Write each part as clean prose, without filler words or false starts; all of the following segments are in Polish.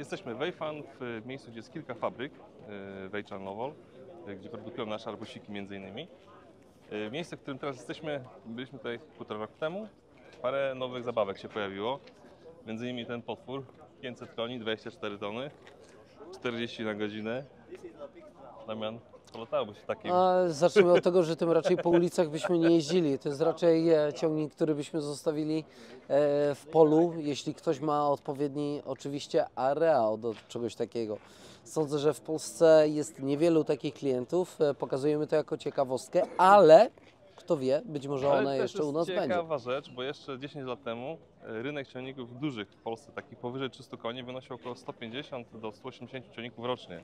Jesteśmy w Wejfan, w miejscu, gdzie jest kilka fabryk, Wejczan Nowol, gdzie produkują nasze arbusiki między innymi. Miejsce, w którym teraz jesteśmy, byliśmy tutaj 1,5 roku temu. Parę nowych zabawek się pojawiło, między innymi ten potwór, 500 koni, 24 tony, 40 na godzinę. Damian, polatałoby się takim. Zacznijmy od tego, że tym raczej po ulicach byśmy nie jeździli. To jest raczej ciągnik, który byśmy zostawili w polu, jeśli ktoś ma odpowiedni oczywiście areał do czegoś takiego. Sądzę, że w Polsce jest niewielu takich klientów. Pokazujemy to jako ciekawostkę, ale kto wie, być może ona jeszcze u nas będzie. To jest ciekawa rzecz, bo jeszcze 10 lat temu rynek ciągników dużych w Polsce, takich powyżej 300 koni, wynosił około 150 do 180 ciągników rocznie.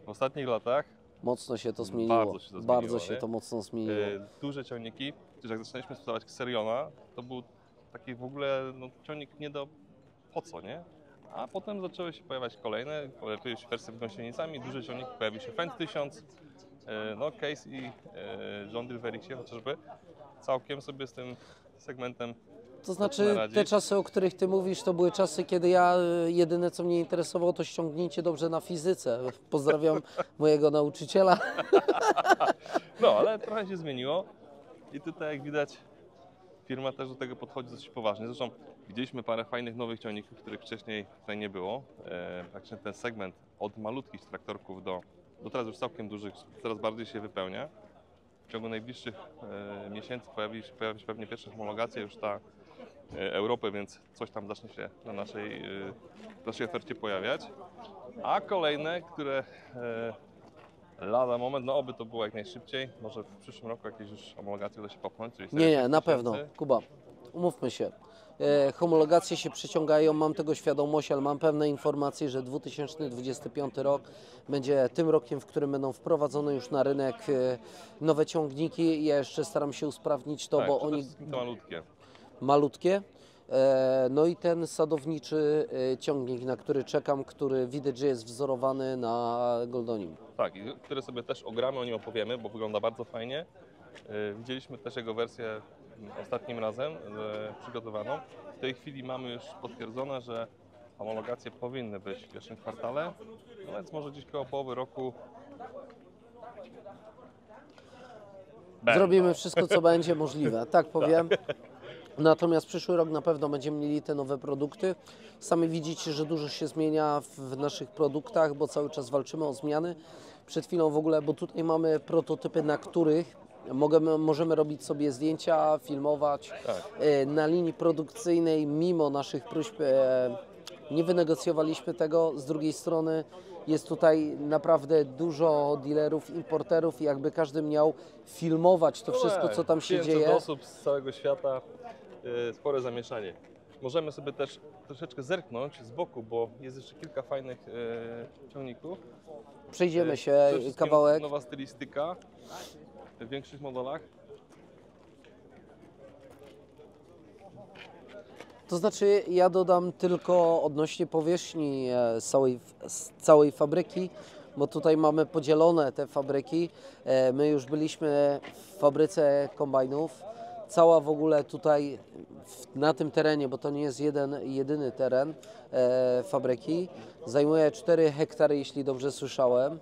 W ostatnich latach mocno się to zmieniło. Bardzo się to mocno zmieniło. Duże ciągniki, jak zaczynaliśmy sprzedawać Xeriona, to był taki w ogóle ciągnik nie do po co, nie? A potem zaczęły się pojawiać kolejne, pojawiły się wersje z gąsienicami, duże ciągniki, pojawił się Fendt 1000, Case i John Deere w Eriksie chociażby. Całkiem sobie z tym segmentem. To znaczy te czasy, o których Ty mówisz, to były czasy, kiedy ja jedyne co mnie interesowało to ściągnięcie dobrze na fizyce. Pozdrawiam mojego nauczyciela. No, ale trochę się zmieniło i tutaj jak widać firma też do tego podchodzi dosyć poważnie. Zresztą widzieliśmy parę fajnych nowych ciągników, których wcześniej tutaj nie było. Praktycznie ten segment od malutkich traktorków do teraz już całkiem dużych coraz bardziej się wypełnia. W ciągu najbliższych miesięcy pojawi się pewnie pierwsze homologacje już ta Europy, więc coś tam zacznie się na naszej ofercie pojawiać. A kolejne, które lada moment, no oby to było jak najszybciej, może w przyszłym roku jakieś już homologacje uda się popchnąć. Nie, na pewno. Kuba, umówmy się. Homologacje się przyciągają, mam tego świadomość, ale mam pewne informacje, że 2025 rok będzie tym rokiem, w którym będą wprowadzone już na rynek nowe ciągniki. Ja jeszcze staram się usprawnić to, tak, bo oni... To malutkie. Malutkie. No i ten sadowniczy ciągnik, na który czekam, który widać, że jest wzorowany na Goldonim. Tak, i które sobie też ogramy, o nim opowiemy, bo wygląda bardzo fajnie. Widzieliśmy też jego wersję ostatnim razem przygotowaną. W tej chwili mamy już potwierdzone, że homologacje powinny być w pierwszym kwartale, no więc może gdzieś koło połowy roku zrobimy wszystko, co będzie możliwe, tak powiem. Natomiast przyszły rok na pewno będziemy mieli te nowe produkty. Sami widzicie, że dużo się zmienia w naszych produktach, bo cały czas walczymy o zmiany. Przed chwilą w ogóle, bo tutaj mamy prototypy, na których możemy robić sobie zdjęcia, filmować. tak. Na linii produkcyjnej, mimo naszych próśb, nie wynegocjowaliśmy tego. Z drugiej strony jest tutaj naprawdę dużo dealerów, importerów i jakby każdy miał filmować to wszystko, co tam się dzieje. 500 osób z całego świata, spore zamieszanie. Możemy sobie też troszeczkę zerknąć z boku, bo jest jeszcze kilka fajnych ciągników. Przejdziemy się kawałek. Nowa stylistyka w większych modelach. To znaczy ja dodam tylko odnośnie powierzchni całej fabryki, bo tutaj mamy podzielone te fabryki. My już byliśmy w fabryce kombajnów. Cała w ogóle tutaj na tym terenie, bo to nie jest jedyny teren fabryki, zajmuje 4 hektary, jeśli dobrze słyszałem.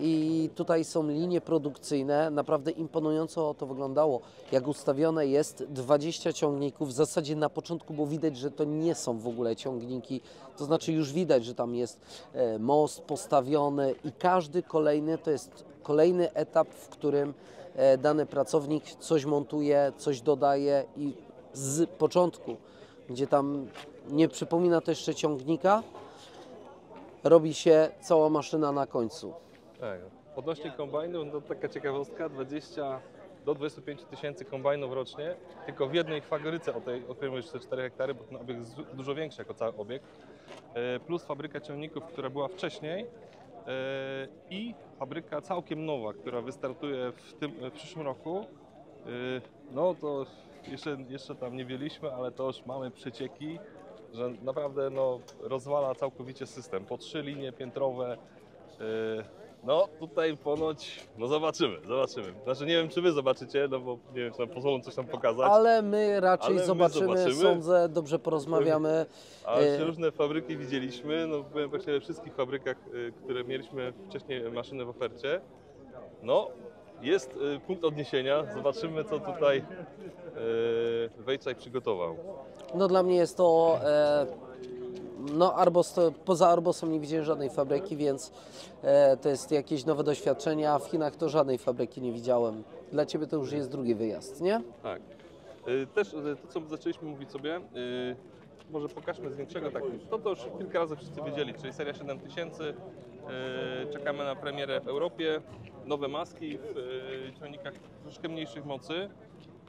I tutaj są linie produkcyjne, naprawdę imponująco to wyglądało. Jak ustawione jest 20 ciągników, w zasadzie na początku było widać, że to nie są w ogóle ciągniki, to znaczy już widać, że tam jest most postawiony i każdy kolejny to jest kolejny etap, w którym dany pracownik coś montuje, coś dodaje i z początku, gdzie tam nie przypomina to jeszcze ciągnika, robi się cała maszyna na końcu. Tak. Odnośnie kombajnów, no to taka ciekawostka, 20 do 25 tysięcy kombajnów rocznie, tylko w jednej fabryce, o której mówisz, 4 hektary, bo ten obiekt jest dużo większy jako cały obiekt, plus fabryka ciągników, która była wcześniej i fabryka całkiem nowa, która wystartuje w przyszłym roku. No to jeszcze tam nie wzięliśmy, ale to już mamy przecieki, że naprawdę rozwala całkowicie system. Po 3 linie piętrowe, No tutaj ponoć, no zobaczymy. Znaczy nie wiem, czy wy zobaczycie, no bo nie wiem, czy nam pozwolą coś tam pokazać. Ale my raczej Ale my zobaczymy, sądzę, dobrze porozmawiamy. A już różne fabryki widzieliśmy, no byłem właśnie we wszystkich fabrykach, które mieliśmy wcześniej maszyny w ofercie. No, jest punkt odniesienia, zobaczymy co tutaj Weichai przygotował. No dla mnie jest to, no Arbos, poza Arbosem nie widziałem żadnej fabryki, więc to jest jakieś nowe doświadczenie, a w Chinach to żadnej fabryki nie widziałem. Dla Ciebie to już jest drugi wyjazd, nie? Tak. Też to, co zaczęliśmy mówić sobie, może pokażmy z większego, tak, to już kilka razy wszyscy wiedzieli, czyli seria 7000, czekamy na premierę w Europie, nowe maski w ciągnikach troszkę mniejszych mocy.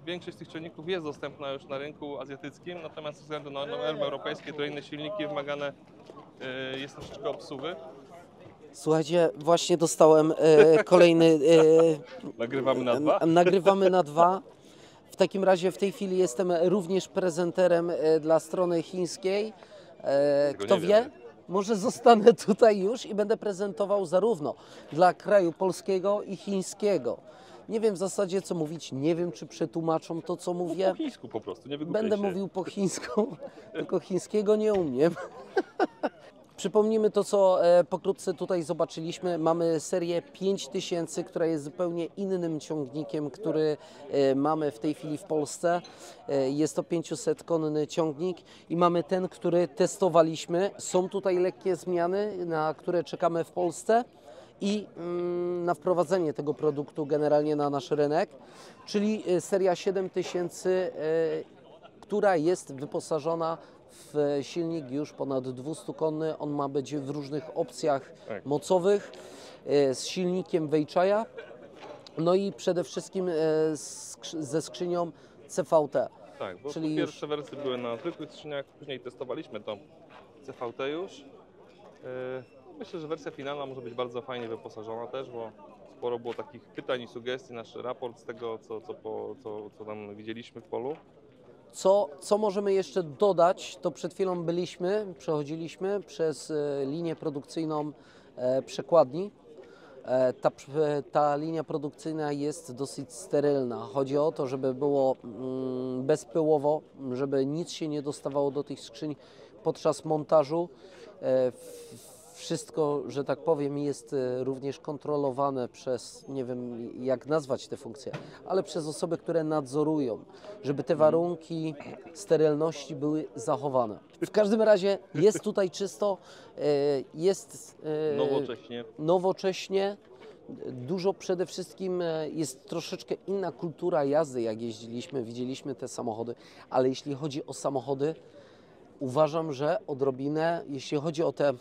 Większość z tych ciągników jest dostępna już na rynku azjatyckim, natomiast ze względu na normy europejskie, to inne silniki wymagane jest troszeczkę obsługi. Słuchajcie, właśnie dostałem kolejny... Nagrywamy na 2. Nagrywamy na 2. W takim razie w tej chwili jestem również prezenterem dla strony chińskiej. Kto wie, może zostanę tutaj już i będę prezentował zarówno dla kraju polskiego i chińskiego. Nie wiem w zasadzie co mówić, nie wiem czy przetłumaczą to co mówię. Po chińsku po prostu, nie wygłupiaj Będę się. mówił po chińsku, tylko chińskiego nie umiem. Przypomnijmy to, co pokrótce tutaj zobaczyliśmy. Mamy serię 5000, która jest zupełnie innym ciągnikiem, który mamy w tej chwili w Polsce. Jest to 500-konny ciągnik i mamy ten, który testowaliśmy. Są tutaj lekkie zmiany, na które czekamy w Polsce i na wprowadzenie tego produktu generalnie na nasz rynek, czyli seria 7000, która jest wyposażona w silnik już ponad 200-konny. On ma być w różnych opcjach mocowych z silnikiem Weichai'a, no i przede wszystkim ze skrzynią CVT. Tak, bo czyli pierwsze wersje były na zwykłych skrzyniach, później testowaliśmy tą CVT już. Myślę, że wersja finalna może być bardzo fajnie wyposażona też, bo sporo było takich pytań i sugestii, nasz raport z tego, co tam widzieliśmy w polu. Co możemy jeszcze dodać, to przed chwilą przechodziliśmy przez linię produkcyjną przekładni. Ta linia produkcyjna jest dosyć sterylna. Chodzi o to, żeby było bezpyłowo, żeby nic się nie dostawało do tych skrzyń podczas montażu. Wszystko, że tak powiem, jest również kontrolowane przez, nie wiem jak nazwać te funkcje, ale przez osoby, które nadzorują, żeby te warunki sterylności były zachowane. W każdym razie jest tutaj czysto, jest nowocześnie. Dużo przede wszystkim jest troszeczkę inna kultura jazdy, jak jeździliśmy, widzieliśmy te samochody, ale jeśli chodzi o samochody, uważam, że odrobinę, jeśli chodzi o te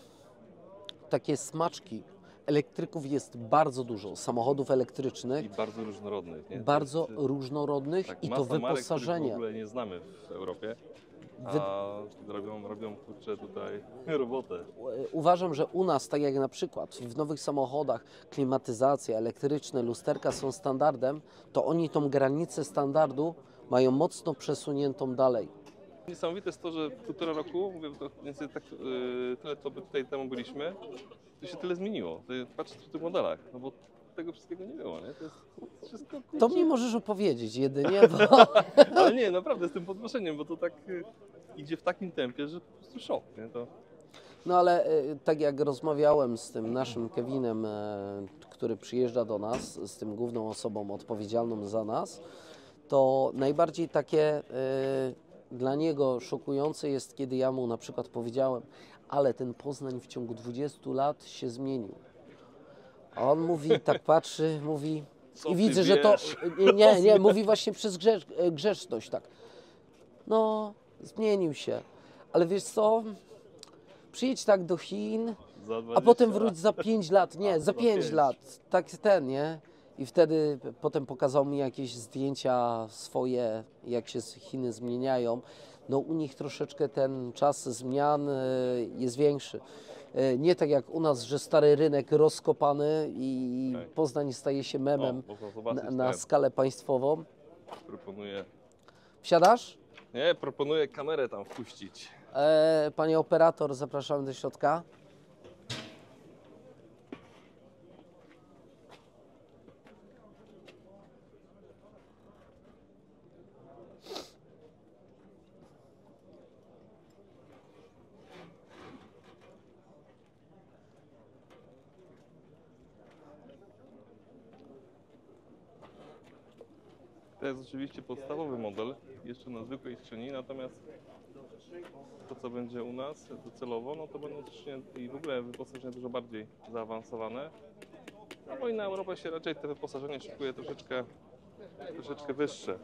takie smaczki, elektryków jest bardzo dużo, samochodów elektrycznych. I bardzo różnorodnych. Nie? Bardzo różnorodnych tak, i to wyposażenie. Marek, w ogóle nie znamy w Europie, a robią kurczę tutaj robotę. Uważam, że u nas, tak jak na przykład w nowych samochodach klimatyzacja, elektryczne, lusterka są standardem, to oni tą granicę standardu mają mocno przesuniętą dalej. Niesamowite jest to, że półtora roku, mówię, to mniej więcej tak, tyle co tutaj temu byliśmy, to się tyle zmieniło. Patrz w tych modelach, no bo tego wszystkiego nie było, nie? To jest wszystko kurczę. To mi możesz opowiedzieć jedynie, bo... Ale nie, naprawdę z tym podnoszeniem, bo to tak idzie w takim tempie, że po prostu szok, nie? To... No ale tak jak rozmawiałem z tym naszym Kevinem, który przyjeżdża do nas, z tym główną osobą odpowiedzialną za nas, to najbardziej takie dla niego szokujące jest, kiedy ja mu na przykład powiedziałem, ale ten Poznań w ciągu 20 lat się zmienił. A on mówi, tak patrzy, mówi Co i ty widzę, wiesz? że to... Nie, mówi właśnie przez grzeczność, tak. No, zmienił się, ale wiesz co, przyjedź tak do Chin, a potem wróć za 5 lat, nie, za 5 lat, tak nie? I wtedy potem pokazał mi jakieś zdjęcia swoje, jak się Chiny zmieniają. No u nich troszeczkę ten czas zmian jest większy. Nie tak jak u nas, że stary rynek rozkopany i Poznań staje się memem na skalę państwową. Proponuję... Wsiadasz? Nie, proponuję kamerę tam wpuścić. Panie operator, zapraszamy do środka. To jest oczywiście podstawowy model, jeszcze na zwykłej skrzyni, natomiast to, co będzie u nas docelowo, no to będą skrzynie i w ogóle wyposażenia dużo bardziej zaawansowane. No bo i na Europę się raczej te wyposażenie szykuje troszeczkę wyższe.